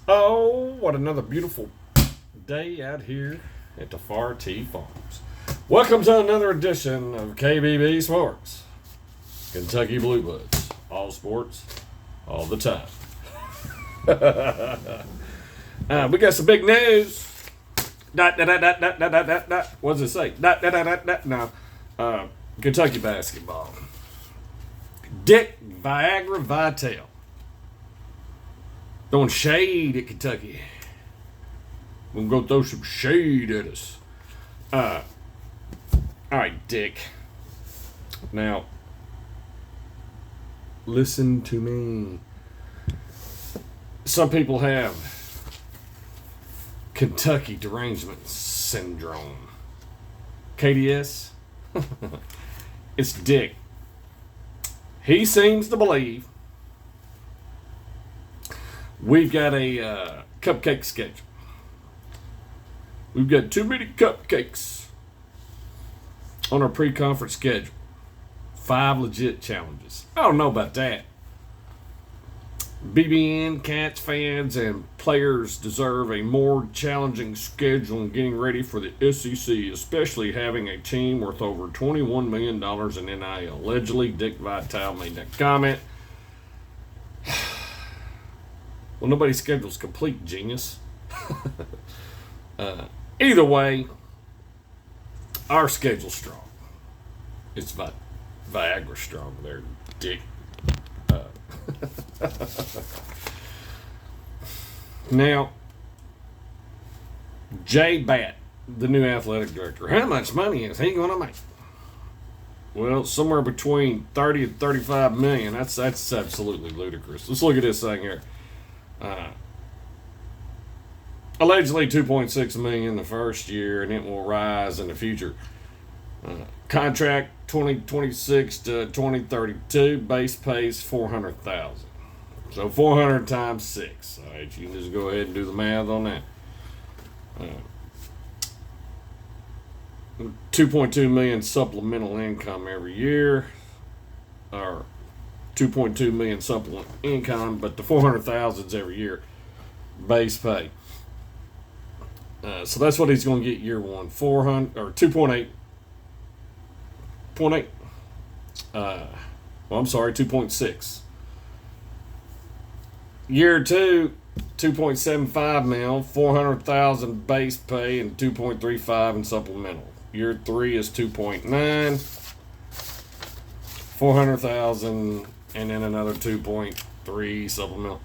Oh, what another beautiful day out here at the Far T Farms. Welcome to another edition of KBB Sports. Kentucky Blue Bloods. All sports, all the time. We got some big news. Dot, dot, dot, dot, dot, dot, dot, dot. What does it say? Dot, dot, dot, dot, dot. No. Kentucky basketball. Dick Viagra Vitale throwing shade at Kentucky. We're gonna go throw some shade at us. All right, Dick. Now, listen to me. Some people have Kentucky derangement syndrome. KDS. It's Dick. He seems to believe we've got a cupcake schedule. We've got too many cupcakes on our pre-conference schedule. 5 legit challenges. I don't know about that. BBN, Cats fans, and players deserve a more challenging schedule in getting ready for the SEC, especially having a team worth over $21 million in NIL. Allegedly, Dick Vitale made that comment. Well, nobody's schedule's complete, genius. Either way, our schedule's strong. It's Viagra strong there, Dick. Now, Jay Batt, the new athletic director, how much money is he going to make? Well, somewhere between 30 and 35 million. That's absolutely ludicrous. Let's look at this thing here. Allegedly 2.6 million the first year, and it will rise in the future. Contract 2026 to 2032, base pays 400,000. So 400 times 6. All right, you can just go ahead and do the math on that. 2.2 million supplemental income every year, or 2.2 million supplemental income, but the 400,000's every year base pay. So that's what he's going to get year one. 400 or 2.8. 0.8. I'm sorry, 2.6. Year two, 2.75 mil, 400,000 base pay, and 2.35 in supplemental. Year 3 is 2.9, 400,000, and then another 2.3 supplemental.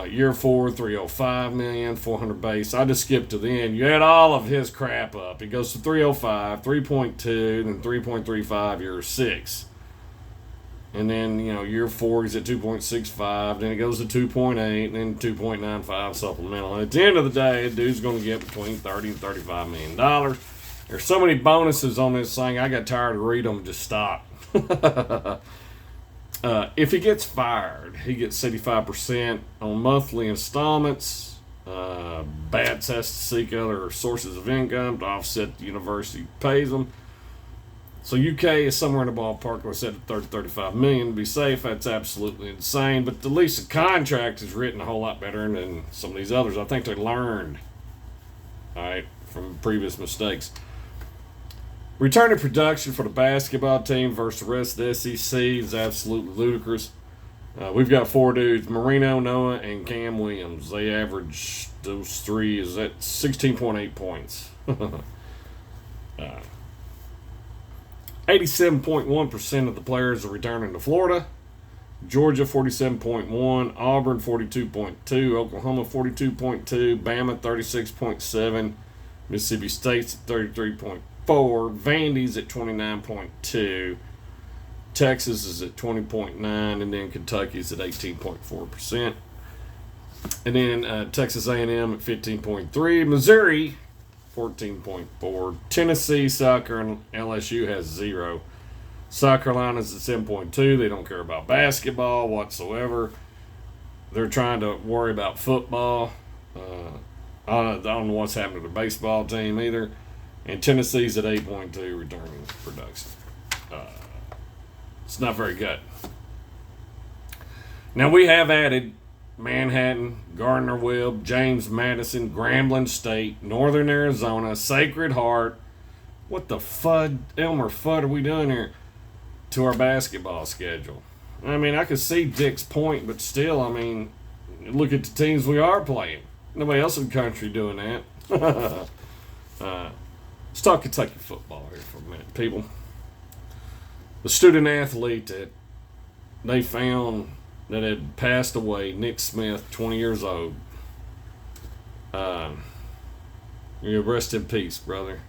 Year 4, 305 million, 400 base. I just skipped to the end. You add all of his crap up. It goes to 305, 3.2, then 3.35 year 6. And then, year 4 is at 2.65, then it goes to 2.8, then 2.95 supplemental. And at the end of the day, a dude's going to get between $30 and $35 million. There's so many bonuses on this thing, I got tired of reading them, just stop. If he gets fired, he gets 75% on monthly installments. Bats has to seek other sources of income to offset the university pays them. So UK is somewhere in the ballpark, like I said, 35 million to be safe. That's absolutely insane. But at least the contract is written a whole lot better than some of these others. I think they learned, all right, from previous mistakes. Returning production for the basketball team versus the rest of the SEC is absolutely ludicrous. We've got 4 dudes, Marino, Noah, and Cam Williams. They average, those 3 is at 16.8 points. 87.1% of the players are returning to Florida. Georgia, 47.1. Auburn, 42.2. Oklahoma, 42.2. Bama, 36.7. Mississippi State's at 33.4. Vandy's at 29.2. Texas is at 20.9, and then Kentucky's at 18.4%. And then Texas A&M at 15.3. Missouri, 14.4. Tennessee, Soccer, and LSU has 0. South Carolina's at 7.2. They don't care about basketball whatsoever. They're trying to worry about football. I don't know what's happening to the baseball team either. And Tennessee's at 8.2 returning production. It's not very good. Now, we have added Manhattan, Gardner-Webb, James Madison, Grambling State, Northern Arizona, Sacred Heart. What the FUD, Elmer Fudd, are we doing here to our basketball schedule? I mean, I could see Dix Point, but still, I mean, look at the teams we are playing. Nobody else in the country doing that. Let's talk Kentucky football here for a minute, people. The student athlete that they found that had passed away, Nick Smith, 20 years old. You rest in peace, brother.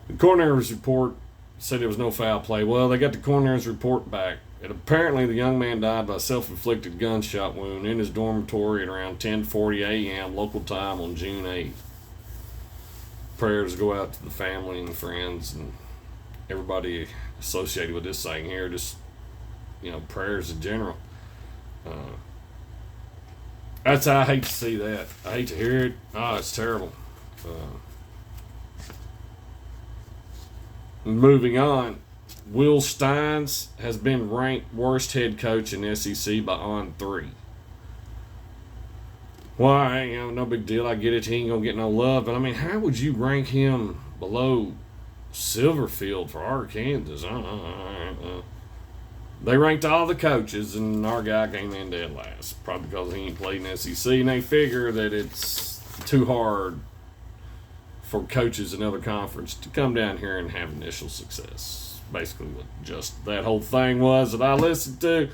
The coroner's report said there was no foul play. Well, they got the coroner's report back. And apparently the young man died by a self-inflicted gunshot wound in his dormitory at around 10:40 a.m. local time on June 8th. Prayers go out to the family and friends and everybody associated with this thing here. Just, prayers in general. I hate to see that. I hate to hear it. Oh, it's terrible. Moving on. Will Steins has been ranked worst head coach in the SEC by On3. Why? No big deal. I get it. He ain't going to get no love. But, I mean, how would you rank him below Silverfield for Arkansas? They ranked all the coaches, and our guy came in dead last. Probably because he ain't played in the SEC, and they figure that it's too hard for coaches in other conference to come down here and have initial success. Basically what just that whole thing was that I listened to.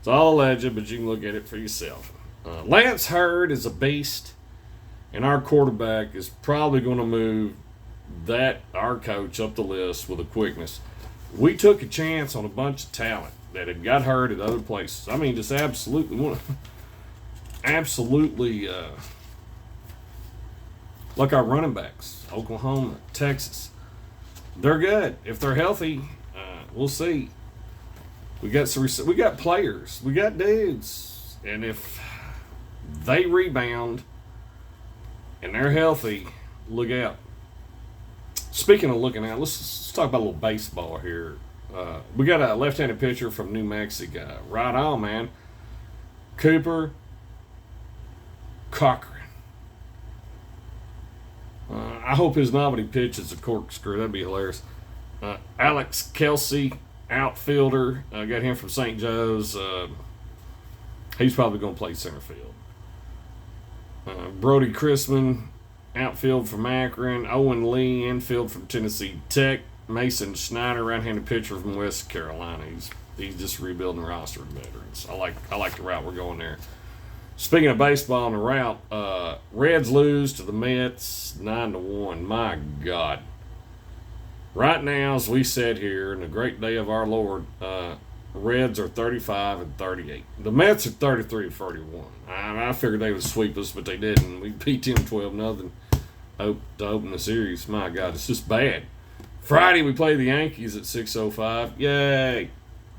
It's all alleged, but you can look at it for yourself. Lance Hurd is a beast, and our quarterback is probably going to move our coach up the list with a quickness. We took a chance on a bunch of talent that had got hurt at other places. I mean, just absolutely like our running backs, Oklahoma, Texas. They're good if they're healthy. We'll see. We got players, we got dudes, and if they rebound and they're healthy, look out. Speaking of looking out, let's talk about a little baseball here. We got a left-handed pitcher from New Mexico. Right on, man. Cooper Cochran. I hope his nominee pitch is a corkscrew. That'd be hilarious. Alex Kelsey, outfielder. Got him from St. Joe's. He's probably going to play center field. Brody Chrisman, outfield from Akron. Owen Lee, infield from Tennessee Tech. Mason Schneider, right-handed pitcher from West Carolina. He's just rebuilding the roster of veterans. I like the route we're going there. Speaking of baseball on the route, Reds lose to the Mets 9-1. My God. Right now, as we sit here in the great day of our Lord, Reds are 35-38. The Mets are 33-41. I figured they would sweep us, but they didn't. We beat them 12-0 to open the series. My God, it's just bad. Friday, we play the Yankees at 6:05. Yay.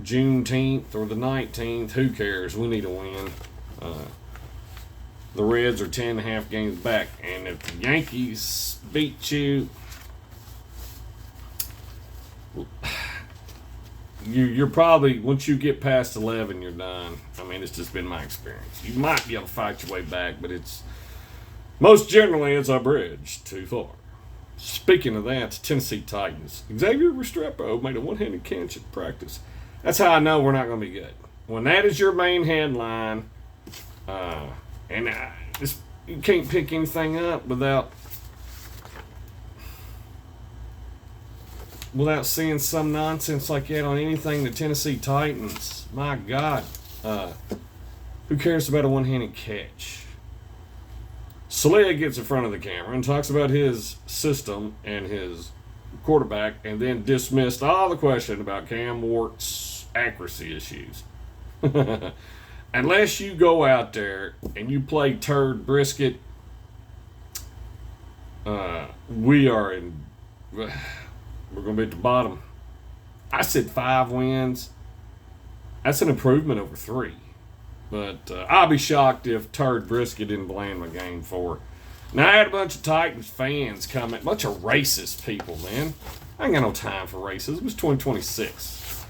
Juneteenth or the 19th. Who cares? We need a win. The Reds are 10.5 games back. And if the Yankees beat you, you're probably, once you get past 11, you're done. I mean, it's just been my experience. You might be able to fight your way back, but most generally, it's a bridge too far. Speaking of that, Tennessee Titans. Xavier Restrepo made a one-handed catch at practice. That's how I know we're not going to be good. When that is your main headline, you can't pick anything up without seeing some nonsense like that on anything the Tennessee Titans. My God. Who cares about a one-handed catch? Saleh gets in front of the camera and talks about his system and his quarterback, and then dismissed all the question about Cam Wart's accuracy issues. Unless you go out there and you play turd brisket, we're going to be at the bottom. I said 5 wins. That's an improvement over 3. But I'll be shocked if Turd Brisket didn't blame my game 4. Now, I had a bunch of Titans fans comment. A bunch of racist people, man. I ain't got no time for racism. It's 2026.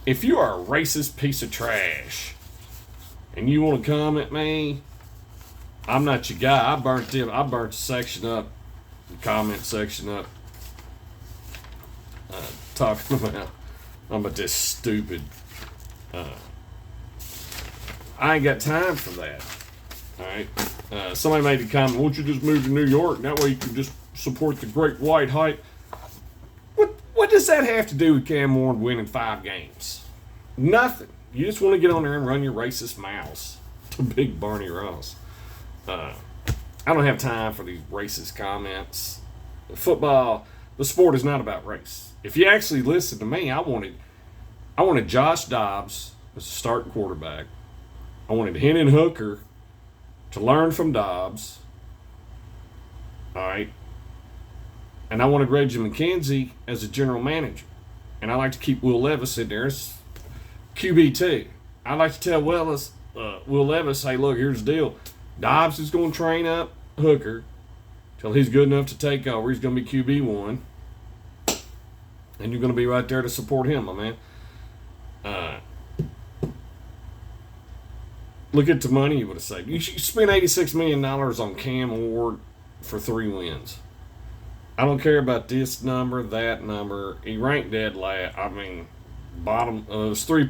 If you are a racist piece of trash, and you want to come at me, I'm not your guy. I burnt the section up, the comment section up, talking about this stupid. I ain't got time for that. All right. Somebody made the comment, "Won't you just move to New York? That way you can just support the Great White Height." What does that have to do with Cam Ward winning 5 games? Nothing. You just want to get on there and run your racist mouths to Big Barney Ross. I don't have time for these racist comments. Football, the sport is not about race. If you actually listen to me, I wanted Josh Dobbs as a starting quarterback. I wanted Hendon Hooker to learn from Dobbs. All right. And I wanted Reggie McKenzie as a general manager. And I like to keep Will Levis in there as QB2. I like to tell Will Levis, hey, look, here's the deal. Dobbs is going to train up Hooker till he's good enough to take over. He's going to be QB1. And you're going to be right there to support him, my man. Look at the money you would have saved. You spent $86 million on Cam Ward for 3 wins. I don't care about this number, that number. He ranked dead last. I mean, bottom. There's 2 or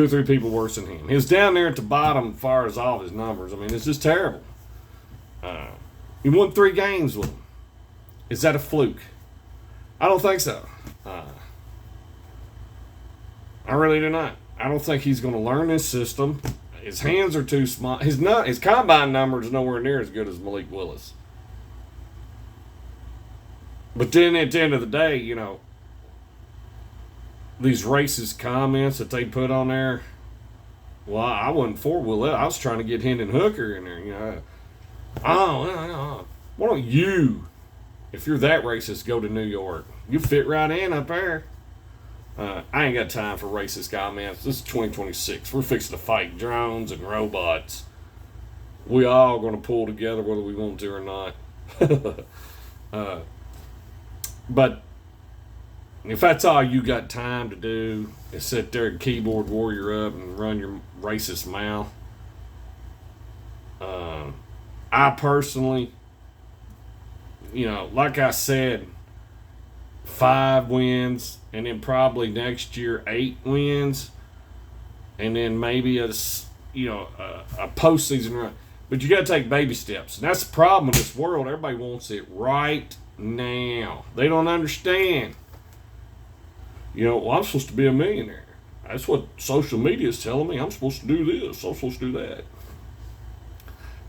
3 people worse than him. He was down there at the bottom as far as all his numbers. I mean, it's just terrible. He won 3 games with him. Is that a fluke? I don't think so. I really do not. I don't think he's going to learn this system. His hands are too small. His combine number is nowhere near as good as Malik Willis. But then at the end of the day, you know, these racist comments that they put on there, well, I wasn't for Will. I was trying to get Hendon Hooker in there, you know. Why don't you, if you're that racist, go to New York? You fit right in up there. I ain't got time for racist comments. This is 2026. We're fixing to fight drones and robots. We all going to pull together whether we want to or not. But if that's all you got time to do is sit there and keyboard warrior up and run your racist mouth, I personally, you know, like I said, 5 wins, and then probably next year 8 wins, and then maybe a postseason run. But you got to take baby steps, and that's the problem in this world. Everybody wants it right now. They don't understand. You know, well, I'm supposed to be a millionaire. That's what social media is telling me. I'm supposed to do this. I'm supposed to do that.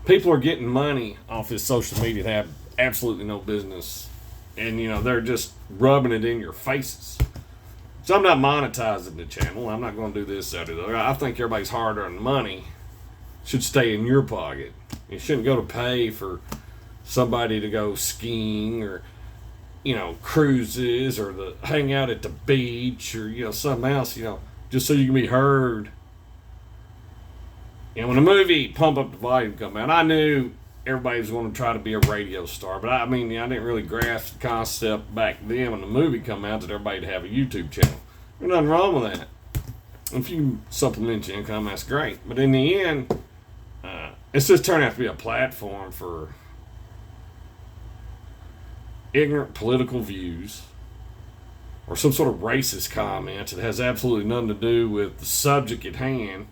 People are getting money off this social media that have absolutely no business. And, you know, they're just rubbing it in your faces. So I'm not monetizing the channel. I'm not going to do this, that, or the other. I think everybody's hard-earned money should stay in your pocket. You shouldn't go to pay for somebody to go skiing or, you know, cruises or the hang out at the beach or, you know, something else, you know, just so you can be heard. And when the movie Pump Up the Volume come out, I knew everybody was going to try to be a radio star. But I mean, I didn't really grasp the concept back then when the movie come out that everybody would have a YouTube channel. There's nothing wrong with that. If you supplement your income, that's great. But in the end, it's just turned out to be a platform for ignorant political views or some sort of racist comment that has absolutely nothing to do with the subject at hand.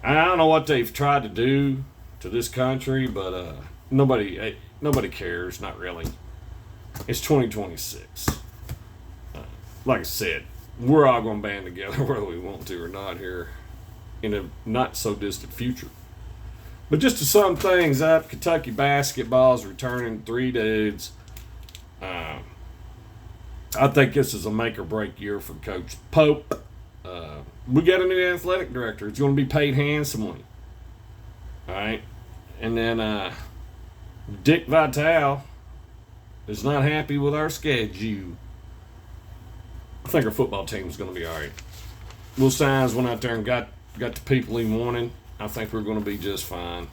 I don't know what they've tried to do to this country, but nobody cares, not really. It's 2026. Like I said, we're all going to band together whether we want to or not here in a not so distant future. But just to sum things up, Kentucky basketball is returning 3 dudes. I think this is a make or break year for Coach Pope. We got a new athletic director. He's going to be paid handsomely. All right. And then Dick Vitale is not happy with our schedule. I think our football team is going to be all right. Will Signs went out there and got the people he wanted. I think we're going to be just fine.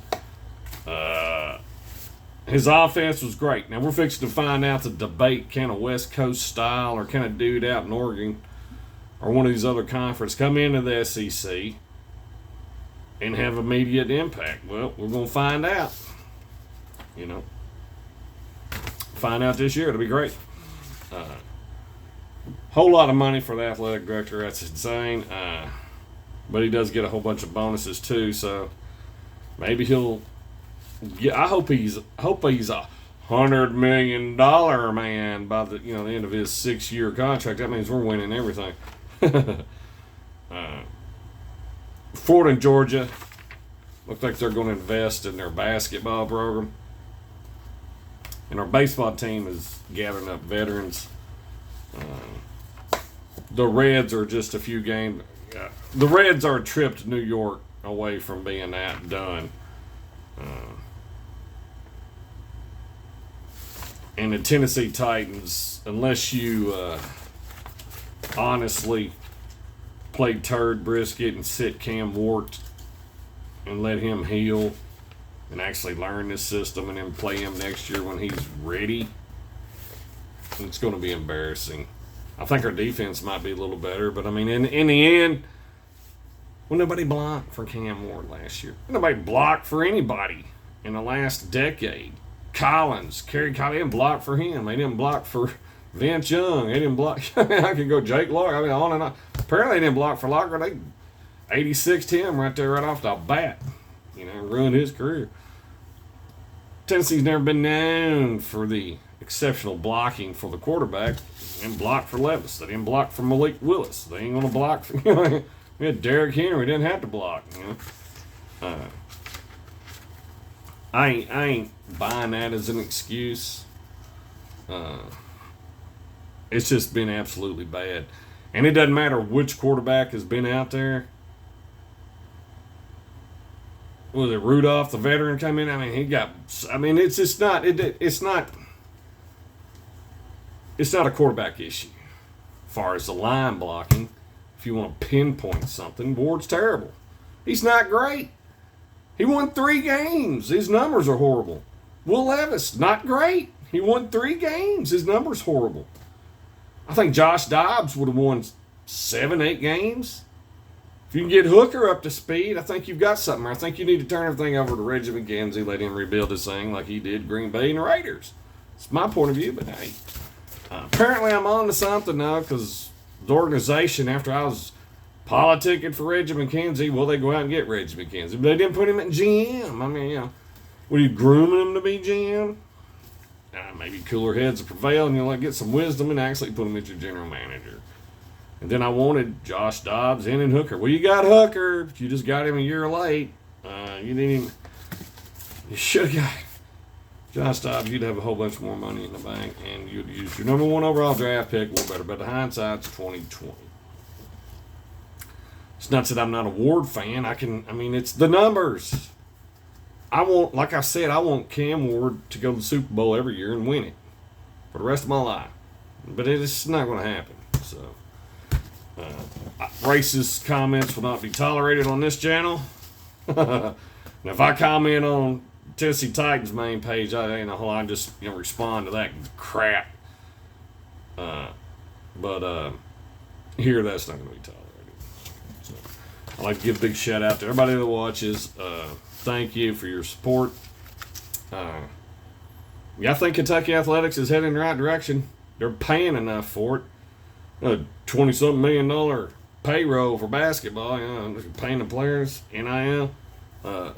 His offense was great. Now we're fixing to find out the debate, can a West Coast style or can a dude out in Oregon or one of these other conferences come into the SEC and have immediate impact? Well, we're going to find out. Find out this year. It'll be great. Whole lot of money for the athletic director. That's insane. But he does get a whole bunch of bonuses too. So maybe he'll. Yeah, I hope he's a $100 million man by the end of his 6-year contract. That means we're winning everything. Florida and Georgia look like they're going to invest in their basketball program, and our baseball team is gathering up veterans. The Reds are just a few games. The Reds are a trip to New York away from being that done. And the Tennessee Titans, unless you honestly play turd brisket and sit Cam Ward and let him heal and actually learn this system and then play him next year when he's ready, it's going to be embarrassing. I think our defense might be a little better, but I mean, in the end, well, nobody blocked for Cam Ward last year. Nobody blocked for anybody in the last decade. Kerry Collins, they didn't block for him. They didn't block for Vince Young. They didn't block. I could go Jake Locker. I mean, on and on. Apparently, they didn't block for Locker. They 86 him right there, right off the bat. Ruined his career. Tennessee's never been known for the exceptional blocking for the quarterback. They didn't block for Levis. They didn't block for Malik Willis. They ain't going to block for, we had Derrick Henry. Didn't have to block, I ain't buying that as an excuse. It's just been absolutely bad. And it doesn't matter which quarterback has been out there. Was it Rudolph, the veteran, come in? I mean, it's just not. It's not a quarterback issue. As far as the line blocking, if you want to pinpoint something, Ward's terrible. He's not great. He won 3 games. His numbers are horrible. Will Levis, not great. He won 3 games. His numbers horrible. I think Josh Dobbs would have won 7, 8 games. If you can get Hooker up to speed, I think you've got something. I think you need to turn everything over to Reggie McKenzie, let him rebuild his thing like he did Green Bay and the Raiders. It's my point of view, but hey. Apparently I'm on to something now because the organization, after I was politicking for Reggie McKenzie, well, they go out and get Reggie McKenzie. But they didn't put him at GM. I mean, were you grooming him to be GM? Maybe cooler heads will prevail and you'll get some wisdom and actually put him as your general manager. And then I wanted Josh Dobbs and Hooker. Well, you got Hooker, but you just got him a year late. You didn't even. You should have got Josh Dobbs. You'd have a whole bunch more money in the bank, and you'd use your number 1 overall draft pick a little better. But the hindsight's 2020. It's not that I'm not a Ward fan. It's the numbers. Like I said, I want Cam Ward to go to the Super Bowl every year and win it for the rest of my life. But it's not going to happen. So. Racist comments will not be tolerated on this channel. Now, if I comment on Tennessee Titans main page, I just respond to that crap. But here, that's not going to be tolerated. So, I'd like to give a big shout out to everybody that watches. Thank you for your support. I think Kentucky Athletics is heading in the right direction. They're paying enough for it. $20-something million payroll for basketball, paying the players, NIL. What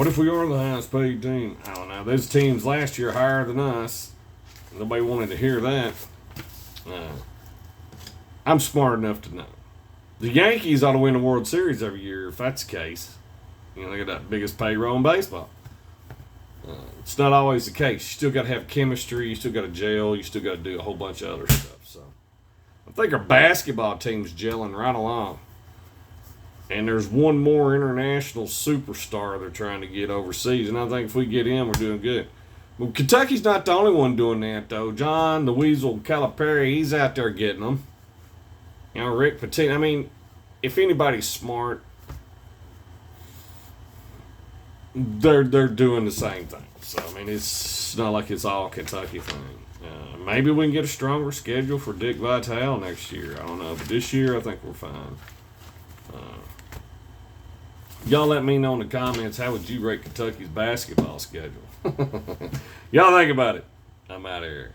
if we are the highest paid team? I don't know. Those teams last year higher than us. Nobody wanted to hear that. I'm smart enough to know. The Yankees ought to win the World Series every year if that's the case. They got that biggest payroll in baseball. It's not always the case. You still got to have chemistry. You still got to gel. You still got to do a whole bunch of other stuff. So I think our basketball team's gelling right along. And there's one more international superstar they're trying to get overseas. And I think if we get him, we're doing good. But Kentucky's not the only one doing that, though. John the Weasel Calipari, he's out there getting them. Rick Pitino. If anybody's smart, they're doing the same thing. So, it's not like it's all Kentucky thing. Maybe we can get a stronger schedule for Dick Vitale next year. I don't know. But this year, I think we're fine. Y'all let me know in the comments, how would you rate Kentucky's basketball schedule? Y'all think about it. I'm out of here.